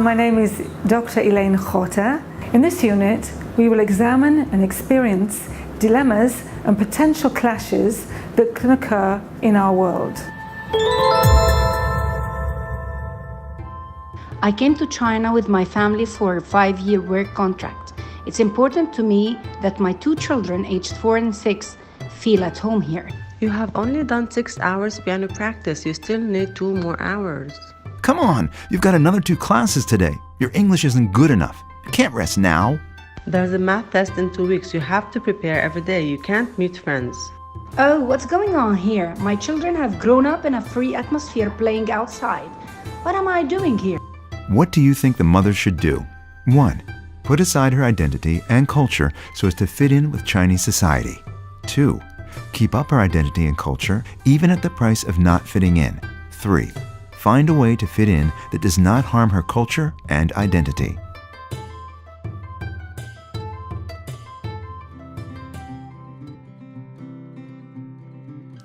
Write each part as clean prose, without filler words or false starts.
my name is Dr. Elaine Chota. In this unit, we will examine and experience dilemmas and potential clashes that can occur in our world. I came to China with my family for a 5-year work contract. It's important to me that my 2 children, aged 4 and 6, feel at home here. You have only done 6 hours piano practice. You still need 2 more hours. Come on, you've got another 2 classes today. Your English isn't good enough. You can't rest now. There's a math test in 2 weeks. You have to prepare every day. You can't meet friends. Oh, what's going on here? My children have grown up in a free atmosphere playing outside. What am I doing here? What do you think the mother should do? 1. Put aside her identity and culture so as to fit in with Chinese society. 2. Keep up her identity and culture even at the price of not fitting in. 3. Find a way to fit in that does not harm her culture and identity.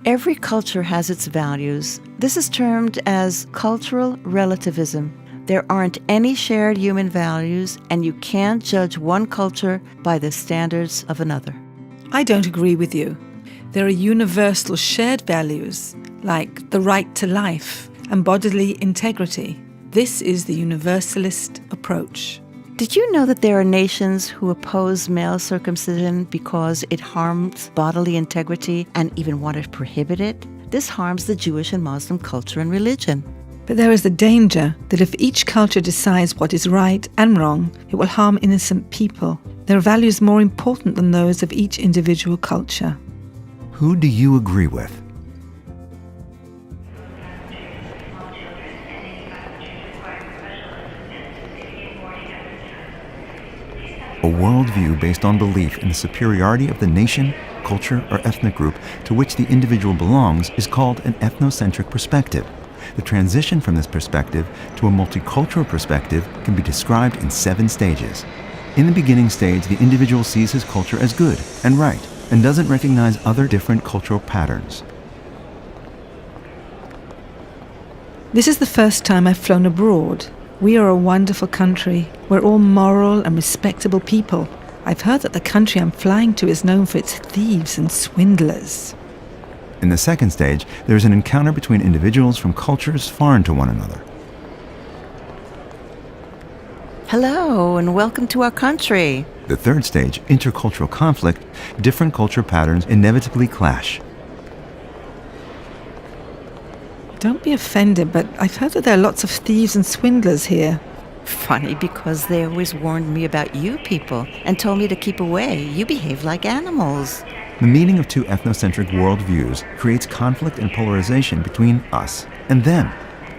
Every culture has its values. This is termed as cultural relativism. There aren't any shared human values, and you can't judge one culture by the standards of another. I don't agree with you. There are universal shared values, like the right to life and bodily integrity. This is the universalist approach. Did you know that there are nations who oppose male circumcision because it harms bodily integrity and even want to prohibit it? This harms the Jewish and Muslim culture and religion. But there is the danger that if each culture decides what is right and wrong, it will harm innocent people. There are values more important than those of each individual culture. Who do you agree with? A worldview based on belief in the superiority of the nation, culture, or ethnic group to which the individual belongs is called an ethnocentric perspective. The transition from this perspective to a multicultural perspective can be described in 7 stages. In the beginning stage, the individual sees his culture as good and right and doesn't recognize other different cultural patterns. This is the first time I've flown abroad. We are a wonderful country. We're all moral and respectable people. I've heard that the country I'm flying to is known for its thieves and swindlers. In the second stage, there is an encounter between individuals from cultures foreign to one another. Hello, and welcome to our country. The third stage, intercultural conflict, different culture patterns inevitably clash. Don't be offended, but I've heard that there are lots of thieves and swindlers here. Funny, because they always warned me about you people and told me to keep away. You behave like animals. The meeting of 2 ethnocentric worldviews creates conflict and polarization between us and them.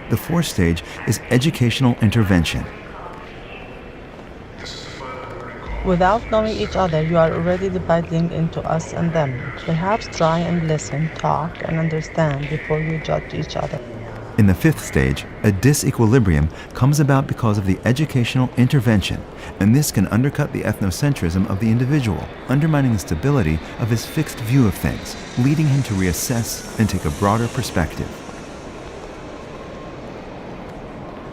The fourth stage is educational intervention. Without knowing each other, you are already dividing into us and them. Perhaps try and listen, talk, and understand before you judge each other. In the fifth stage, a disequilibrium comes about because of the educational intervention, and this can undercut the ethnocentrism of the individual, undermining the stability of his fixed view of things, leading him to reassess and take a broader perspective.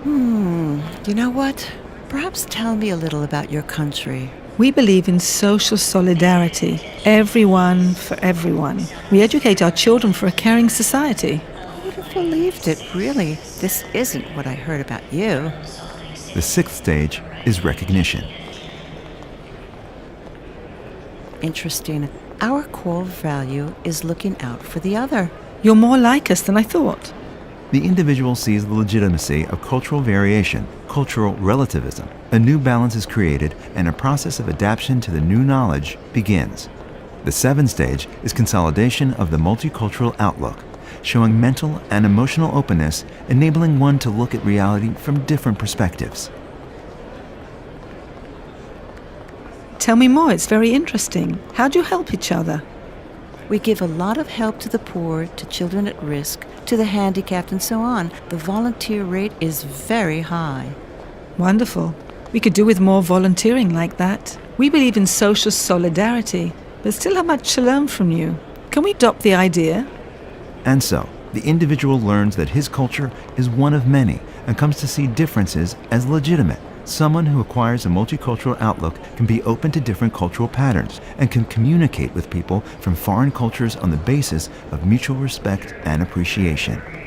You know what? Perhaps tell me a little about your country. We believe in social solidarity, everyone for everyone. We educate our children for a caring society. Who would have believed it, really? This isn't what I heard about you. The sixth stage is recognition. Interesting. Our core value is looking out for the other. You're more like us than I thought. The individual sees the legitimacy of cultural variation, cultural relativism. A new balance is created, and a process of adaptation to the new knowledge begins. The seventh stage is consolidation of the multicultural outlook, showing mental and emotional openness, enabling one to look at reality from different perspectives. Tell me more, it's very interesting. How do you help each other? We give a lot of help to the poor, to children at risk, to the handicapped, and so on. The volunteer rate is very high. Wonderful. We could do with more volunteering like that. We believe in social solidarity, but still have much to learn from you. Can we adopt the idea? And so, the individual learns that his culture is one of many and comes to see differences as legitimate. Someone who acquires a multicultural outlook can be open to different cultural patterns and can communicate with people from foreign cultures on the basis of mutual respect and appreciation.